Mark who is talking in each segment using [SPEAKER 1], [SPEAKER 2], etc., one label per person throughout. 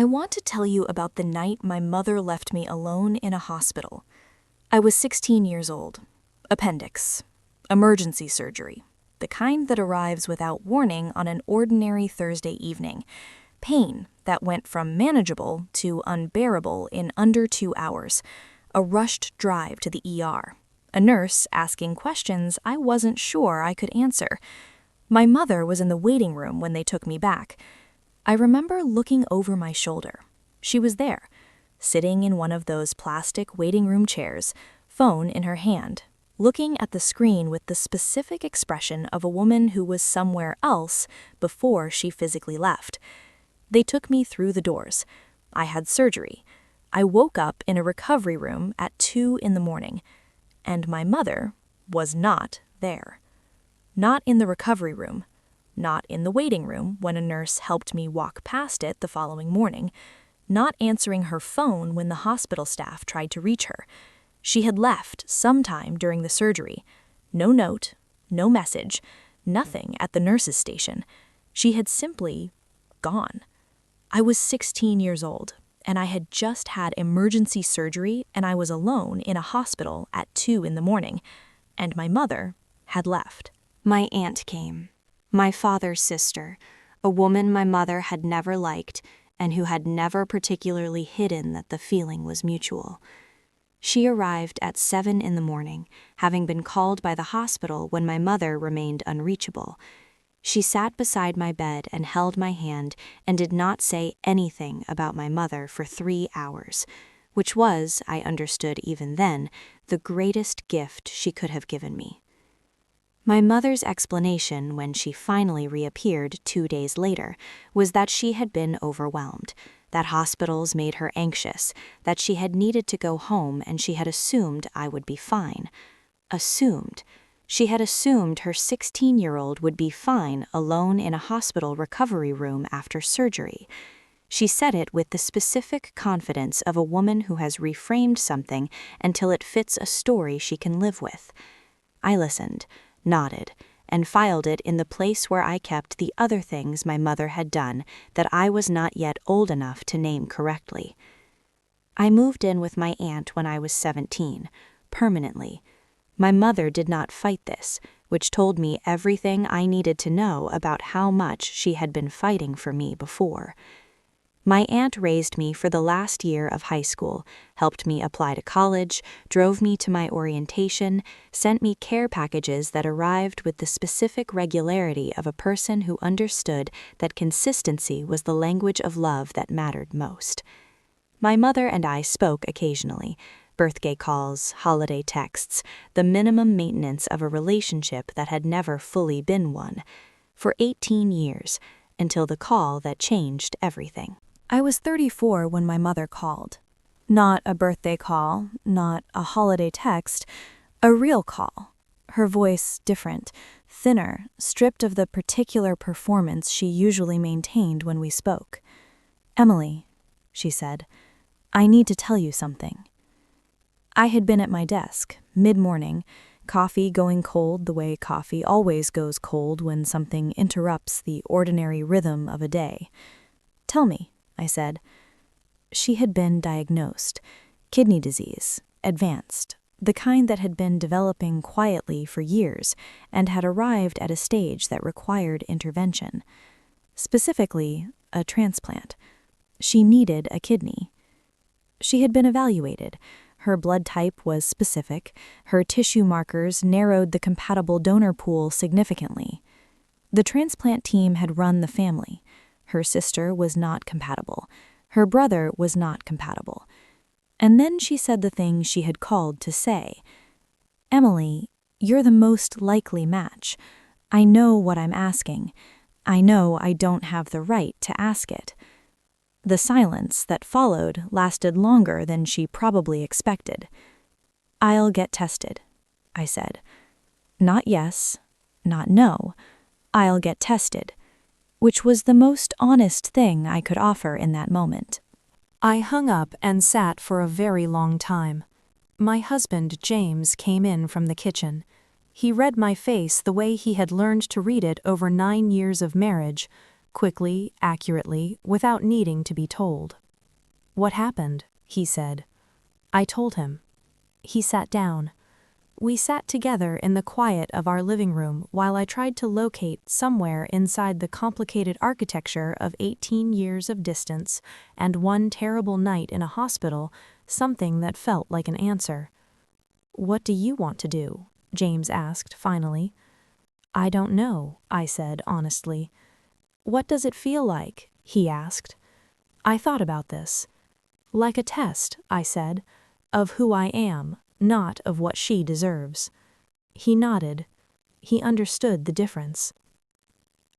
[SPEAKER 1] I want to tell you about the night my mother left me alone in a hospital. I was 16 years old. Appendix. Emergency surgery. The kind that arrives without warning on an ordinary Thursday evening. Pain that went from manageable to unbearable in under 2 hours. A rushed drive to the ER. A nurse asking questions I wasn't sure I could answer. My mother was in the waiting room when they took me back. I remember looking over my shoulder. She was there, sitting in one of those plastic waiting room chairs, phone in her hand, looking at the screen with the specific expression of a woman who was somewhere else before she physically left. They took me through the doors. I had surgery. I woke up in a recovery room at 2 in the morning, and my mother was not there. Not in the recovery room. Not in the waiting room when a nurse helped me walk past it the following morning, not answering her phone when the hospital staff tried to reach her. She had left sometime during the surgery. No note, no message, nothing at the nurse's station. She had simply gone. I was 16 years old, and I had just had emergency surgery, and I was alone in a hospital at 2 in the morning, and my mother had left.
[SPEAKER 2] My aunt came. My father's sister, a woman my mother had never liked and who had never particularly hidden that the feeling was mutual. She arrived at 7 in the morning, having been called by the hospital when my mother remained unreachable. She sat beside my bed and held my hand and did not say anything about my mother for 3 hours, which was, I understood even then, the greatest gift she could have given me. My mother's explanation when she finally reappeared 2 days later was that she had been overwhelmed, that hospitals made her anxious, that she had needed to go home and she had assumed I would be fine. Assumed. She had assumed her 16-year-old would be fine alone in a hospital recovery room after surgery. She said it with the specific confidence of a woman who has reframed something until it fits a story she can live with. I listened, nodded, and filed it in the place where I kept the other things my mother had done that I was not yet old enough to name correctly. I moved in with my aunt when I was 17, permanently. My mother did not fight this, which told me everything I needed to know about how much she had been fighting for me before. My aunt raised me for the last year of high school, helped me apply to college, drove me to my orientation, sent me care packages that arrived with the specific regularity of a person who understood that consistency was the language of love that mattered most. My mother and I spoke occasionally, birthday calls, holiday texts, the minimum maintenance of a relationship that had never fully been one, for 18 years, until the call that changed everything.
[SPEAKER 1] I was 34 when my mother called. Not a birthday call, not a holiday text, a real call. Her voice different, thinner, stripped of the particular performance she usually maintained when we spoke. "Emily," she said, "I need to tell you something." I had been at my desk, mid-morning, coffee going cold the way coffee always goes cold when something interrupts the ordinary rhythm of a day. "Tell me," I said. She had been diagnosed. Kidney disease, advanced, the kind that had been developing quietly for years and had arrived at a stage that required intervention. Specifically, a transplant. She needed a kidney. She had been evaluated. Her blood type was specific. Her tissue markers narrowed the compatible donor pool significantly. The transplant team had run the family. Her sister was not compatible. Her brother was not compatible. And then she said the thing she had called to say. "Emily, you're the most likely match. I know what I'm asking. I know I don't have the right to ask it." The silence that followed lasted longer than she probably expected. "I'll get tested," I said. Not yes, not no. I'll get tested, which was the most honest thing I could offer in that moment. I hung up and sat for a very long time. My husband, James, came in from the kitchen. He read my face the way he had learned to read it over 9 years of marriage, quickly, accurately, without needing to be told. "What happened?" he said. I told him. He sat down. We sat together in the quiet of our living room while I tried to locate somewhere inside the complicated architecture of 18 years of distance and one terrible night in a hospital something that felt like an answer. "What do you want to do?" James asked finally. "I don't know," I said honestly. "What does it feel like?" he asked. I thought about this. "Like a test," I said, "of who I am, not of what she deserves." He nodded. He understood the difference.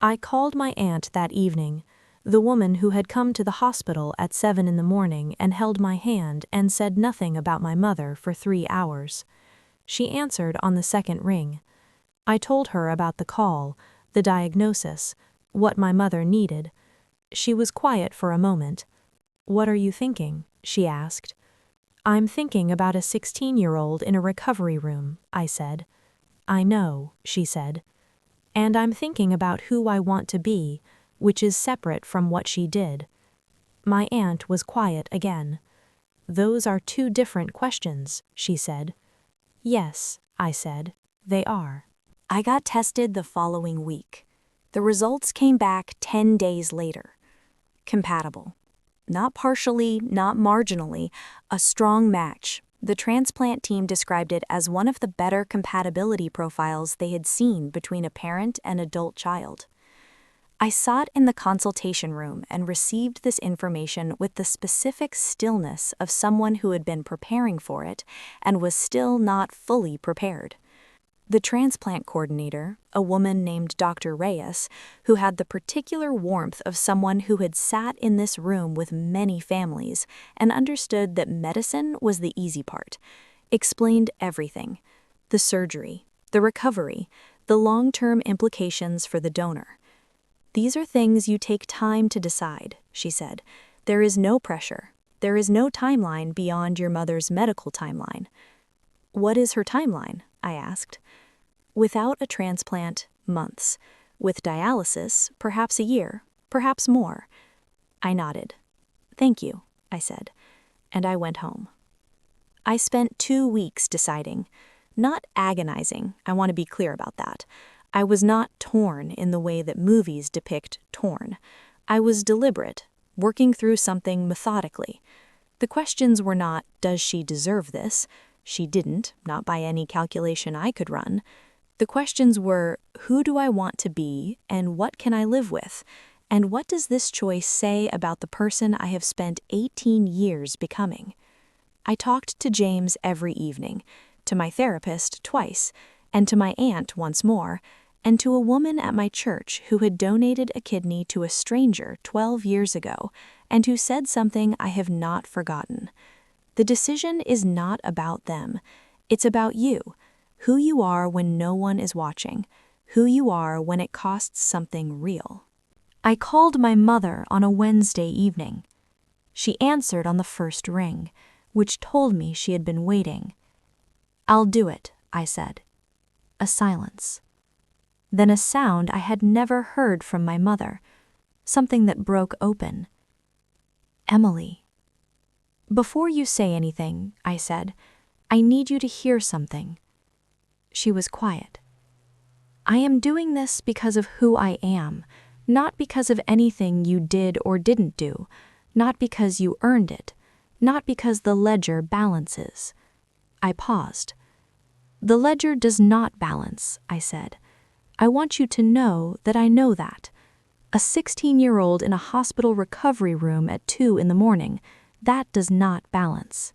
[SPEAKER 1] I called my aunt that evening, the woman who had come to the hospital at 7 in the morning and held my hand and said nothing about my mother for 3 hours. She answered on the second ring. I told her about the call, the diagnosis, what my mother needed. She was quiet for a moment. "What are you thinking?" she asked. "I'm thinking about a 16-year-old in a recovery room," I said. "I know," she said. "And I'm thinking about who I want to be, which is separate from what she did." My aunt was quiet again. "Those are two different questions," she said. "Yes," I said, "they are." I got tested the following week. The results came back 10 days later. Compatible. Not partially, not marginally, a strong match. The transplant team described it as one of the better compatibility profiles they had seen between a parent and adult child. I sat in the consultation room and received this information with the specific stillness of someone who had been preparing for it and was still not fully prepared. The transplant coordinator, a woman named Dr. Reyes, who had the particular warmth of someone who had sat in this room with many families and understood that medicine was the easy part, explained everything: the surgery, the recovery, the long-term implications for the donor. "These are things you take time to decide," she said. "There is no pressure. There is no timeline beyond your mother's medical timeline." "What is her timeline?" I asked. "Without a transplant, months. With dialysis, perhaps a year, perhaps more." I nodded. "Thank you," I said, and I went home. I spent 2 weeks deciding. Not agonizing, I want to be clear about that. I was not torn in the way that movies depict torn. I was deliberate, working through something methodically. The questions were not, does she deserve this? She didn't, not by any calculation I could run. The questions were, who do I want to be, and what can I live with? And what does this choice say about the person I have spent 18 years becoming? I talked to James every evening, to my therapist twice, and to my aunt once more, and to a woman at my church who had donated a kidney to a stranger 12 years ago, and who said something I have not forgotten. The decision is not about them. It's about you. Who you are when no one is watching. Who you are when it costs something real. I called my mother on a Wednesday evening. She answered on the first ring, which told me she had been waiting. "I'll do it," I said. A silence. Then a sound I had never heard from my mother, something that broke open. "Emily." "Before you say anything," I said, "I need you to hear something." She was quiet. "I am doing this because of who I am, not because of anything you did or didn't do, not because you earned it, not because the ledger balances." I paused. "The ledger does not balance," I said. "I want you to know that I know that. A 16-year-old in a hospital recovery room at 2 in the morning, that does not balance."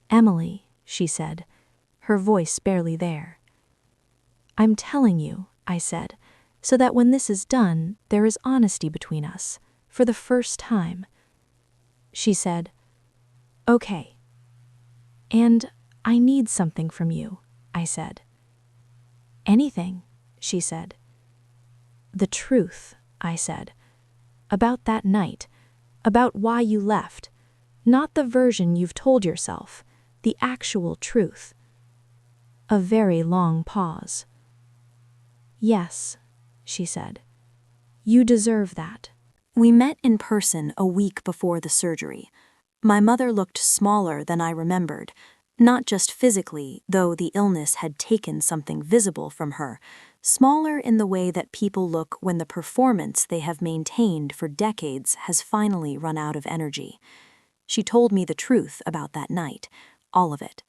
[SPEAKER 1] "Emily," she said, her voice barely there. "I'm telling you," I said, "so that when this is done, there is honesty between us, for the first time." She said, "Okay." "And I need something from you," I said. "Anything," she said. "The truth," I said. "About that night, about why you left. Not the version you've told yourself, the actual truth." A very long pause. "Yes," she said. You deserve that.
[SPEAKER 2] We met in person a week before the surgery. My mother looked smaller than I remembered, not just physically, though the illness had taken something visible from her, smaller in the way that people look when the performance they have maintained for decades has finally run out of energy. She told me the truth about that night, all of it.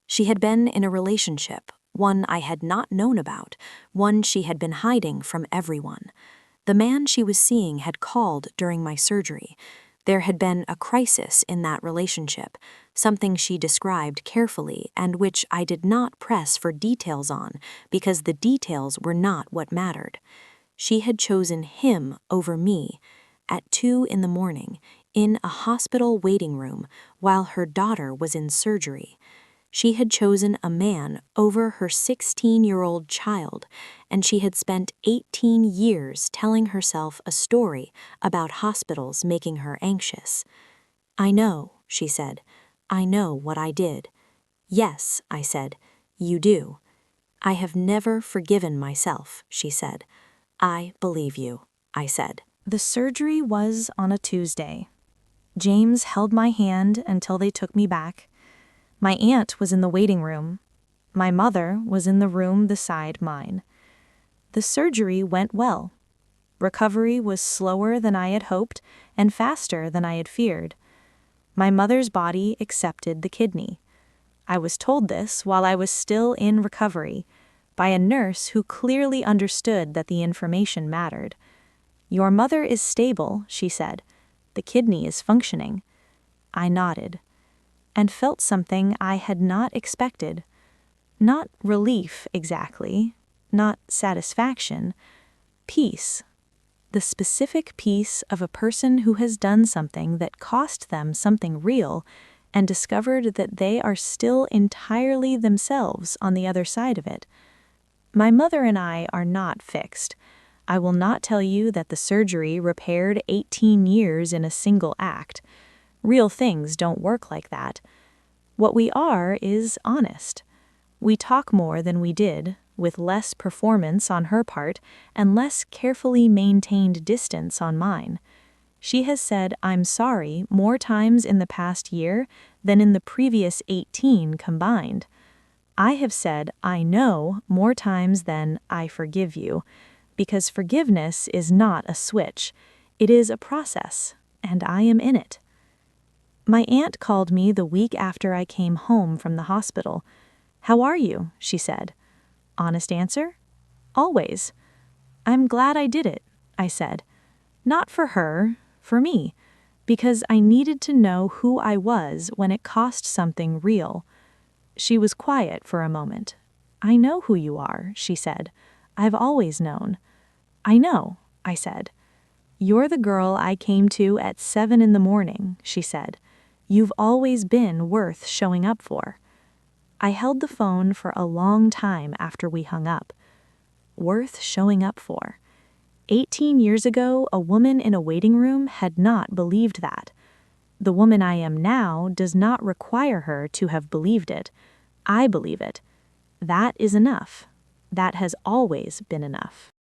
[SPEAKER 2] She had been in a relationship, one I had not known about, one she had been hiding from everyone. The man she was seeing had called during my surgery. There had been a crisis in that relationship, something she described carefully and which I did not press for details on because the details were not what mattered. She had chosen him over me at 2 in the morning in a hospital waiting room while her daughter was in surgery. She had chosen a man over her 16-year-old child, and she had spent 18 years telling herself a story about hospitals making her anxious. "I know," she said. "I know what I did." "Yes," I said, "you do." "I have never forgiven myself," she said. "I believe you," I said.
[SPEAKER 1] The surgery was on a Tuesday. James held my hand until they took me back. My aunt was in the waiting room. My mother was in the room beside mine. The surgery went well. Recovery was slower than I had hoped and faster than I had feared. My mother's body accepted the kidney. I was told this while I was still in recovery by a nurse who clearly understood that the information mattered. "Your mother is stable," she said. "The kidney is functioning." I nodded and felt something I had not expected. Not relief exactly, not satisfaction, peace. The specific peace of a person who has done something that cost them something real and discovered that they are still entirely themselves on the other side of it. My mother and I are not fixed. I will not tell you that the surgery repaired 18 years in a single act. Real things don't work like that. What we are is honest. We talk more than we did, with less performance on her part and less carefully maintained distance on mine. She has said "I'm sorry" more times in the past year than in the previous 18 combined. I have said "I know" more times than "I forgive you," because forgiveness is not a switch. It is a process, and I am in it. My aunt called me the week after I came home from the hospital. "How are you?" she said. Honest answer? Always. "I'm glad I did it," I said. Not for her, for me, because I needed to know who I was when it cost something real. She was quiet for a moment. "I know who you are," she said. "I've always known." "I know," I said. "You're the girl I came to at 7 in the morning," she said. "You've always been worth showing up for." I held the phone for a long time after we hung up. Worth showing up for. 18 years ago, a woman in a waiting room had not believed that. The woman I am now does not require her to have believed it. I believe it. That is enough. That has always been enough.